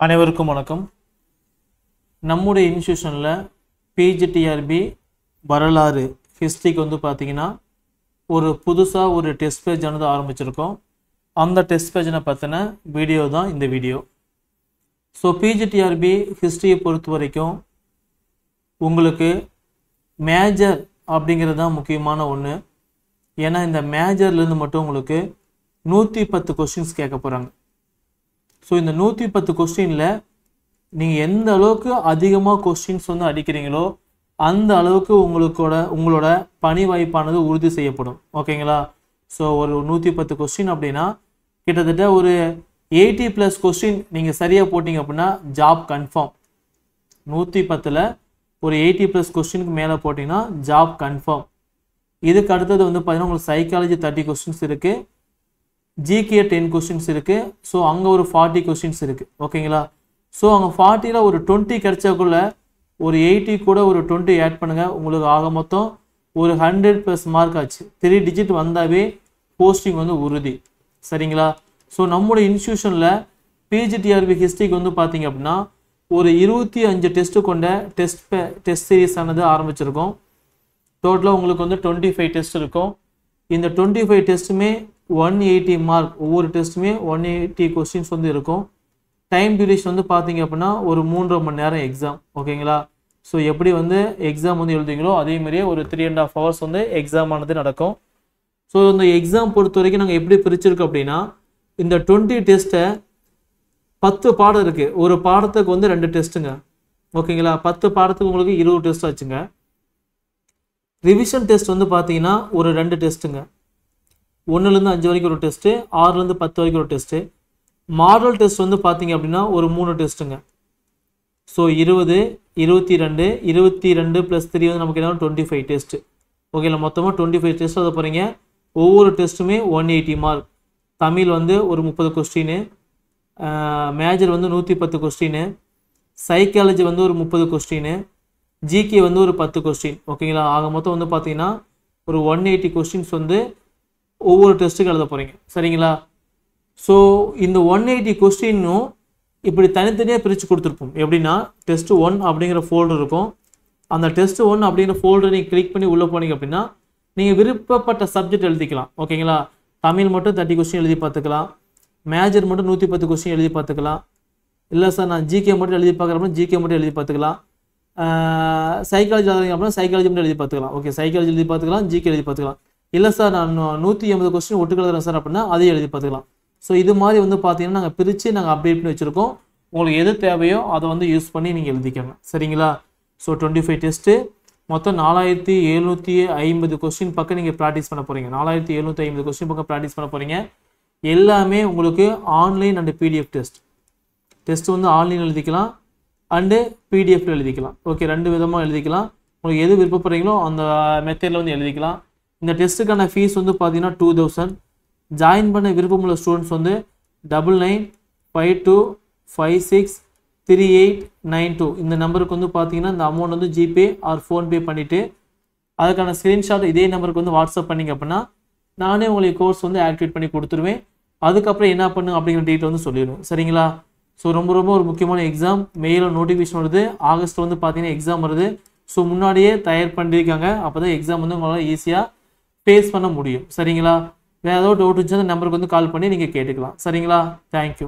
அனைவருக்கும் வணக்கம். நம்முடைய இன்ஸ்டிடியூஷன்ல பிஜிடிஆர்பி வரலாறு ஹிஸ்டரிக்கு வந்து பாத்தீங்கன்னா ஒரு புதுசா ஒரு டெஸ்ட் பேஜ் ஆனது ஆரம்பிச்சிருக்கோம். அந்த டெஸ்ட் பேஜ்னை பத்தின வீடியோ தான் இந்த வீடியோ. ஸோ பிஜிடிஆர்பி ஹிஸ்டரியை பொறுத்த வரைக்கும் உங்களுக்கு மேஜர் அப்படிங்கிறது தான் முக்கியமான ஒன்று. ஏன்னா இந்த மேஜர்லேருந்து மட்டும் உங்களுக்கு 110 கொஸ்டின்ஸ் கேட்க போகிறாங்க. ஸோ இந்த 110 கொஸ்டினில் நீங்கள் எந்த அளவுக்கு அதிகமாக கொஸ்டின்ஸ் வந்து அடிக்கிறீங்களோ அந்த அளவுக்கு உங்களோட பணி வாய்ப்பானது உறுதி செய்யப்படும். ஓகேங்களா? ஸோ ஒரு 110 கொஸ்டின் அப்படின்னா கிட்டத்தட்ட ஒரு 80+ கொஸ்டின் நீங்கள் சரியாக போட்டிங்க அப்படின்னா ஜாப் கன்ஃபார்ம். 110ல் ஒரு 80+ கொஸ்டினுக்கு மேலே போட்டிங்கன்னா ஜாப் கன்ஃபார்ம். இதுக்கு அடுத்தது வந்து பார்த்தீங்கன்னா உங்களுக்கு சைக்காலஜி 30 கொஸ்டின்ஸ் இருக்குது, ஜிகே 10 கொஸ்டின்ஸ் இருக்குது. ஸோ அங்கே ஒரு 40 கொஸ்டின்ஸ் இருக்குது. ஓகேங்களா? ஸோ அங்கே 40ல் ஒரு 20 கிடைச்சாக்குள்ள ஒரு 80 கூட ஒரு 20 ஆட் பண்ணுங்கள். உங்களுக்கு ஆக மொத்தம் ஒரு 100+ மார்க் ஆச்சு. 3 டிஜிட் வந்தாவே போஸ்டிங் வந்து உறுதி. சரிங்களா? ஸோ நம்முடைய இன்ஸ்டியூஷனில் பிஜிடிஆர்பி ஹிஸ்ட்ரிக்கு வந்து பார்த்தீங்க அப்படின்னா ஒரு 25 டெஸ்ட்டு கொண்ட டெஸ்ட் சீரீஸ் ஆனது ஆரம்பிச்சிருக்கோம். டோட்டலாக உங்களுக்கு வந்து 25 டெஸ்ட் இருக்கும். இந்த 25 டெஸ்ட்டுமே 180 மார்க். ஒவ்வொரு டெஸ்ட்டுமே 180 கொஸ்டின்ஸ் வந்து இருக்கும். டைம் டியூரேஷன் வந்து பார்த்தீங்க அப்படின்னா ஒரு 3.5 மணி நேரம் எக்ஸாம். ஓகேங்களா? ஸோ எப்படி வந்து எக்ஸாம் வந்து எழுதுங்களோ அதே மாதிரியே ஒரு 3.5 hours வந்து எக்ஸாம் ஆனது நடக்கும். ஸோ இந்த எக்ஸாம் பொறுத்த வரைக்கும் நாங்கள் எப்படி பிரிச்சிருக்கோம் அப்படின்னா இந்த 20 டெஸ்ட்டை 10 பாடம் இருக்குது. ஒரு பாடத்துக்கு வந்து 2 டெஸ்ட்டுங்க. ஓகேங்களா? 10 பாடத்துக்கு உங்களுக்கு 20 டெஸ்ட் ஆச்சுங்க. ரிவிஷன் டெஸ்ட் வந்து பார்த்தீங்கன்னா ஒரு 2 டெஸ்ட்டுங்க. 1லேருந்து 5 வரைக்கும் ஒரு டெஸ்ட்டு, 6லேருந்து 10 வரைக்கும் ஒரு டெஸ்ட்டு. மாடல் டெஸ்ட் வந்து பார்த்தீங்க அப்படின்னா ஒரு 3 டெஸ்ட்டுங்க. ஸோ 20, 22, 22 + 3 வந்து நமக்கு என்ன 25 டெஸ்ட்டு. ஓகேங்களா? மொத்தமாக 25 டெஸ்ட் எழுத போகிறீங்க. ஒவ்வொரு டெஸ்ட்டுமே 180 மார்க். தமிழ் வந்து ஒரு 30 கொஸ்டின், மேஜர் வந்து 110 கொஸ்டின், சைக்காலஜி வந்து ஒரு 30 கொஸ்டின், ஜிகே வந்து ஒரு 10 கொஸ்டின். ஓகேங்களா? ஆக மொத்தம் வந்து பார்த்தீங்கன்னா ஒரு 180 கொஸ்டின்ஸ் வந்து ஒவ்வொரு டெஸ்ட்டுக்கு எழுத போகிறீங்க. சரிங்களா? ஸோ இந்த 180 கொஸ்டினும் இப்படி தனித்தனியாக பிரித்து கொடுத்துருப்போம். எப்படின்னா டெஸ்ட் 1 அப்படிங்கிற ஃபோல்டர் இருக்கும். அந்த டெஸ்ட் 1 அப்படிங்கிற ஃபோல்டர் நீங்கள் கிளிக் பண்ணி உள்ளே போனீங்க அப்படின்னா நீங்கள் விருப்பப்பட்ட சப்ஜெக்ட் எழுதிக்கலாம். ஓகேங்களா? தமிழ் மட்டும் 30 கொஸ்டின் எழுதி பார்த்துக்கலாம், மேஜர் மட்டும் 110 கொஸ்டின் எழுதி பார்த்துக்கலாம். இல்லை சார் நான் ஜிகே மட்டும் எழுதி பார்க்குறப்ப ஜிகே மட்டும் எழுதி பார்த்துக்கலாம். சைக்காலஜி எழுதுறீங்க அப்படின்னா சைக்காலஜி மட்டும் எழுதி பார்த்துக்கலாம். ஓகே, சைக்காலஜி எழுதி பார்த்துக்கலாம், ஜிகே எழுதி பார்த்துக்கலாம். இல்லை சார் நான் 180 கொஸ்டின் ஒட்டுக்கு எழுதுறேன் சார் அப்படின்னா அதையும் எழுதி பார்த்துக்கலாம். ஸோ இது மாதிரி வந்து பார்த்தீங்கன்னா நாங்கள் பிரித்து நாங்கள் அப்டேட் பண்ணி வச்சுருக்கோம். உங்களுக்கு எது தேவையோ அதை வந்து யூஸ் பண்ணி நீங்கள் எழுதிக்கோங்க. சரிங்களா? ஸோ 25 டெஸ்ட்டு மொத்தம் 4750 கொஸ்டின் பக்கம் நீங்கள் ப்ராக்டிஸ் பண்ண போகிறீங்க. 4750 கொஸ்டின் பக்கம் ப்ராக்டிஸ் பண்ண போகிறீங்க. எல்லாமே உங்களுக்கு ஆன்லைன் அண்ட் பிடிஎஃப் டெஸ்ட் வந்து ஆன்லைன் எழுதிக்கலாம் அண்டு பிடிஎஃப்ல எழுதிக்கலாம். ஓகே, 2 விதமாக எழுதிக்கலாம். உங்களுக்கு எது விருப்பப்படுறீங்களோ அந்த மெத்தடில் வந்து எழுதிக்கலாம். இந்த டெஸ்ட்டுக்கான ஃபீஸ் வந்து பார்த்தீங்கன்னா 2000. ஜாயின் பண்ண விருப்பமுள்ள ஸ்டூடெண்ட்ஸ் வந்து 9952563892 இந்த நம்பருக்கு வந்து பார்த்தீங்கன்னா இந்த அமௌண்ட் வந்து ஜிபே ஆர் ஃபோன்பே பண்ணிவிட்டு அதுக்கான ஸ்க்ரீன்ஷாட் இதே நம்பருக்கு வந்து வாட்ஸ்அப் பண்ணிங்க அப்படின்னா நானே உங்களுக்கு கோர்ஸ் வந்து ஆக்டிவேட் பண்ணி கொடுத்துருவேன். அதுக்கப்புறம் என்ன பண்ணுங்க அப்படிங்கிற டீட்டெயில் வந்து சொல்லிடுவேன். சரிங்களா? ஸோ ரொம்ப ஒரு முக்கியமான எக்ஸாம். மெயிலில் நோட்டிஃபிகேஷன் வருது. ஆகஸ்ட் வந்து பார்த்தீங்கன்னா எக்ஸாம் வருது. ஸோ முன்னாடியே தயார் பண்ணியிருக்காங்க. அப்போ தான் எக்ஸாம் வந்து உங்களால் ஈஸியாக ஃபேஸ் பண்ண முடியும். சரிங்களா? வேறு ஏதாவது டவுட் இருந்துச்சுன்னா நம்பருக்கு வந்து கால் பண்ணி நீங்கள் கேட்டுக்கலாம். சரிங்களா? தேங்க்யூ.